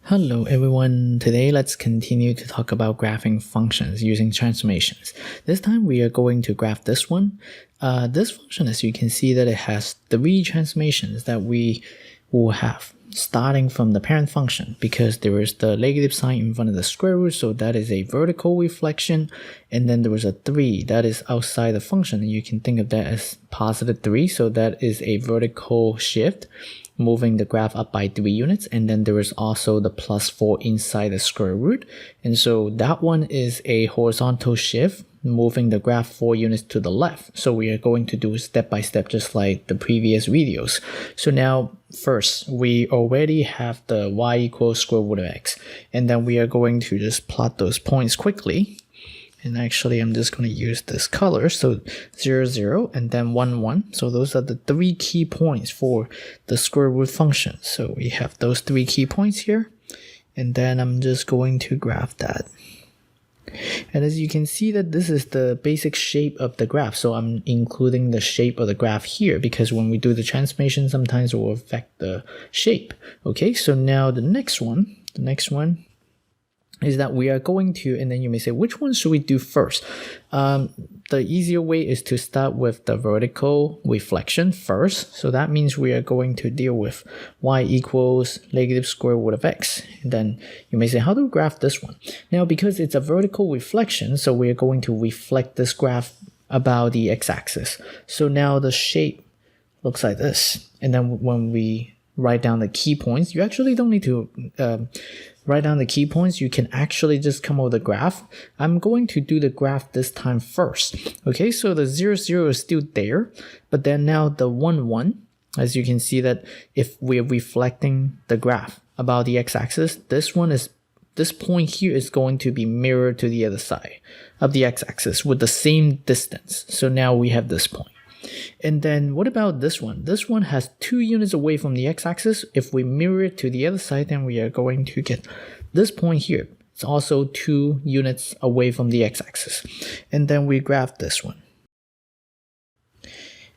Hello everyone, today let's continue to talk about graphing functions using transformations. This time we are going to graph this one. This function, as you can see, that it has three transformations that we will have starting from the parent function, because there is the negative sign in front of the square root, so that is a vertical reflection, and then there was a 3 that is outside the function, and you can think of that as positive 3, so that is a vertical shift, moving the graph up by 3 units, and then there is also the +4 inside the square root, and so that one is a horizontal shift, moving the graph 4 units to the left. So we are going to do step by step just like the previous videos. So now first we already have the y equals square root of x, and then we are going to just plot those points quickly. And actually I'm just going to use this color, so 0 0 and then 1 1. So those are the 3 key points for the square root function. So we have those 3 key points here, and then I'm just going to graph that. And as you can see that this is the basic shape of the graph, so I'm including the shape of the graph here because when we do the transformation sometimes it will affect the shape. Okay, so now the next one is that we are going to, and then you may say, which one should we do first? The easier way is to start with the vertical reflection first. So that means we are going to deal with y equals negative square root of x. And then you may say, how do we graph this one? Now, because it's a vertical reflection, so we are going to reflect this graph about the x-axis. So now the shape looks like this. And then when we write down the key points, you actually don't need to write down the key points. You can actually just come up with a graph. I'm going to do the graph this time first. Okay, so the 0 0 is still there, but then now the 1 1, as you can see that if we're reflecting the graph about the x-axis, this point here is going to be mirrored to the other side of the x-axis with the same distance. So now we have this point. And then what about this one? This one has 2 units away from the x-axis. If we mirror it to the other side, then we are going to get this point here. It's also 2 units away from the x-axis. And then we graph this one.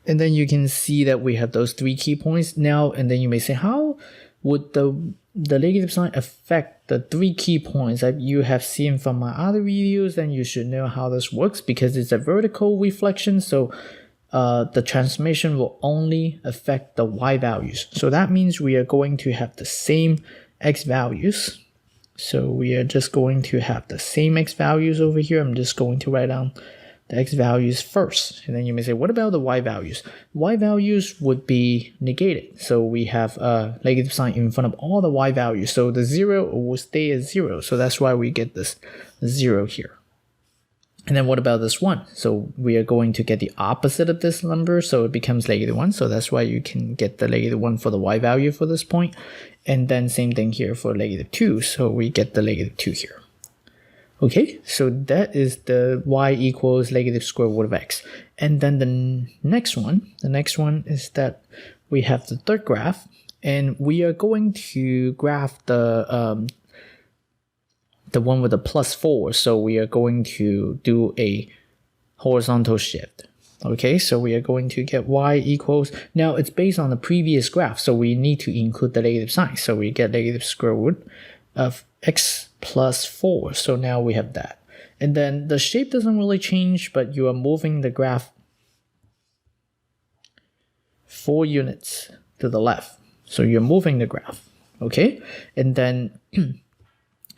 And then you can see that we have those 3 key points now. And then you may say, how would the negative sign affect the 3 key points that you have seen from my other videos? Then you should know how this works because it's a vertical reflection. So the transformation will only affect the y values. So that means we are going to have the same x values. So we are just going to have the same x values over here. I'm just going to write down the x values first. And then you may say, what about the y values? Y values would be negated. So we have a negative sign in front of all the y values. So the 0 will stay as 0. So that's why we get this 0 here. And then what about this 1? So we are going to get the opposite of this number, so it becomes -1. So that's why you can get the -1 for the y value for this point. And then same thing here for -2, so we get the -2 here. Okay, so that is the y equals negative square root of x. And then the next one is that we have the third graph, and we are going to graph the one with the +4, so we are going to do a horizontal shift. Okay, so we are going to get y equals, now it's based on the previous graph, so we need to include the negative sign. So we get negative square root of x +4. So now we have that. And then the shape doesn't really change, but you are moving the graph 4 units to the left. So you're moving the graph, okay? And then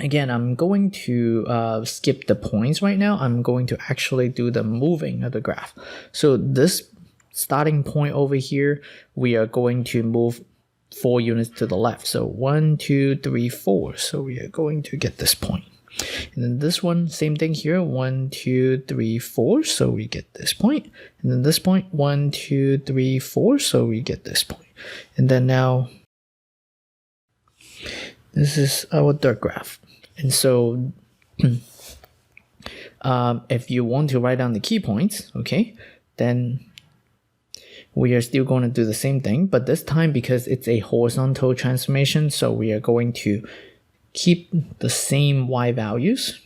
again, I'm going to skip the points right now. I'm going to actually do the moving of the graph. So this starting point over here, we are going to move 4 units to the left. So 1, 2, 3, 4. So we are going to get this point. And then this one, same thing here, 1, 2, 3, 4. So we get this point. And then this point, 1, 2, 3, 4. So we get this point. And then now, this is our third graph. And so if you want to write down the key points, okay, then we are still going to do the same thing, but this time because it's a horizontal transformation, so we are going to keep the same y values,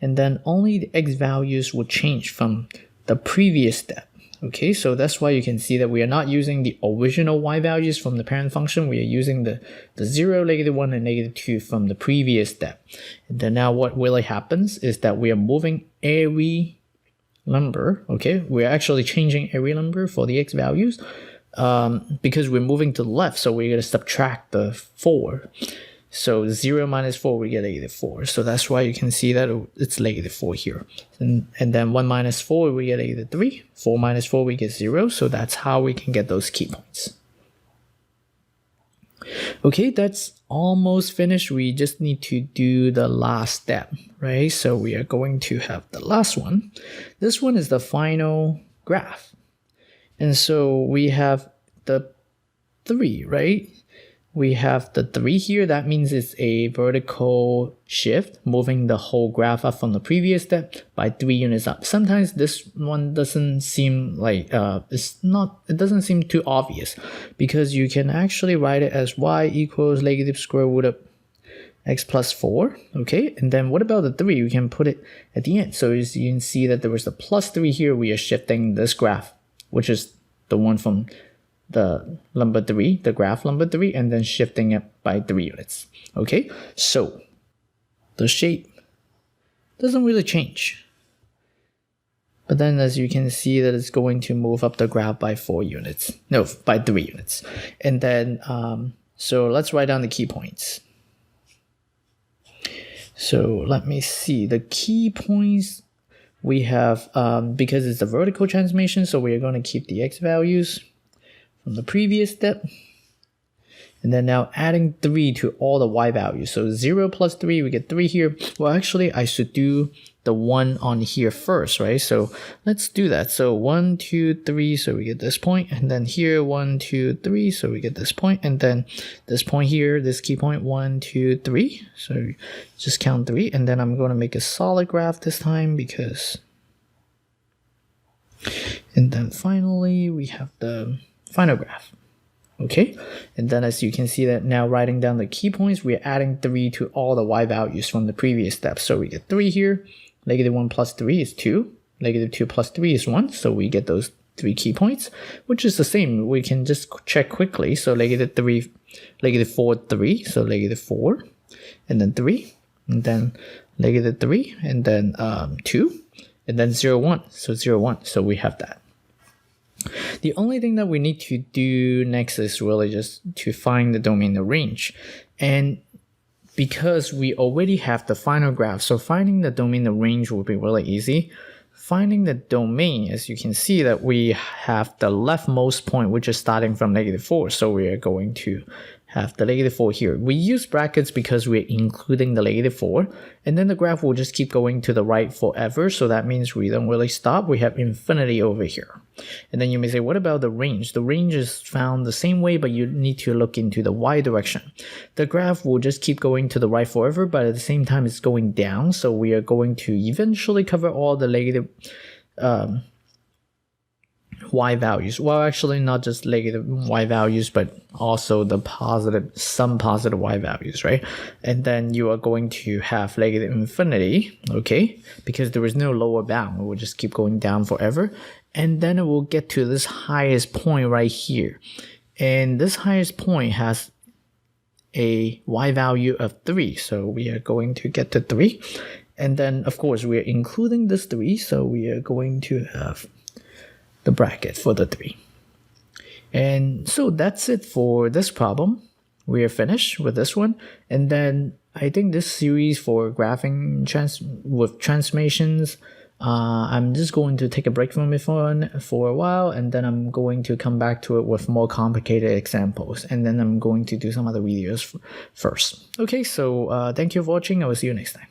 and then only the x values will change from the previous step. Okay, so that's why you can see that we are not using the original y values from the parent function. We are using the 0, -1, and -2 from the previous step. And then now what really happens is that we are moving every number, okay? We're actually changing every number for the x values because we're moving to the left, so we're going to subtract the 4. So 0 minus 4, we get -4. So that's why you can see that it's -4 here. And then 1 minus 4, we get -3. 4 minus 4, we get 0. So that's how we can get those key points. Okay, that's almost finished. We just need to do the last step, right? So we are going to have the last one. This one is the final graph. And so we have the 3, right? We have the 3 here. That means it's a vertical shift, moving the whole graph up from the previous step by 3 units up. Sometimes this one doesn't seem like, it doesn't seem too obvious because you can actually write it as y equals -square root of x+4, okay? And then what about the 3? We can put it at the end. So as you can see that there was the +3 here, we are shifting this graph, which is the one from the number 3, the graph number 3, and then shifting it by 3 units. Okay, so the shape doesn't really change. But then as you can see that it's going to move up the graph by 4 units. No, by 3 units. And then, so let's write down the key points. So let me see. The key points we have, because it's a vertical transformation, so we are going to keep the x values from the previous step, and then now adding 3 to all the y values. So 0 plus 3, we get 3 here. Well, actually, I should do the 1 on here first, right? So let's do that. So 1, 2, 3, so we get this point, and then here 1, 2, 3, so we get this point, and then this point here, this key point 1, 2, 3. So just count 3, and then I'm going to make a solid graph this time because. And then finally, we have the final graph. Okay, and then as you can see that now writing down the key points, we're adding 3 to all the y values from the previous step. So we get 3 here, -1 plus 3 is 2, -2 plus 3 is 1, so we get those 3 key points, which is the same. We can just check quickly. So -3, -4, 3, so -4, and then 3, and then -3, and then 2, and then 0, 1, so 0, 1, so we have that. The only thing that we need to do next is really just to find the domain, the range. And because we already have the final graph, so finding the domain, the range will be really easy. Finding the domain, as you can see that we have the leftmost point, which is starting from -4. So we are going to have the -4 here. We use brackets because we're including the -4, and then the graph will just keep going to the right forever. So that means we don't really stop. We have infinity over here. And then you may say, what about the range? The range is found the same way, but you need to look into the y direction. The graph will just keep going to the right forever, but at the same time it's going down. So we are going to eventually cover all the negative y values. Well, actually not just negative y values, but also the positive, some positive y values, right? And then you are going to have negative infinity, okay? Because there is no lower bound. It will just keep going down forever. And then it will get to this highest point right here. And this highest point has a y value of 3. So we are going to get to 3. And then, of course, we are including this 3. So we are going to have the bracket for the 3. And so that's it for this problem. We are finished with this one. And then I think this series for graphing with transformations, I'm just going to take a break from it for a while, and then I'm going to come back to it with more complicated examples, and then I'm going to do some other videos first. Okay, so thank you for watching. I will see you next time.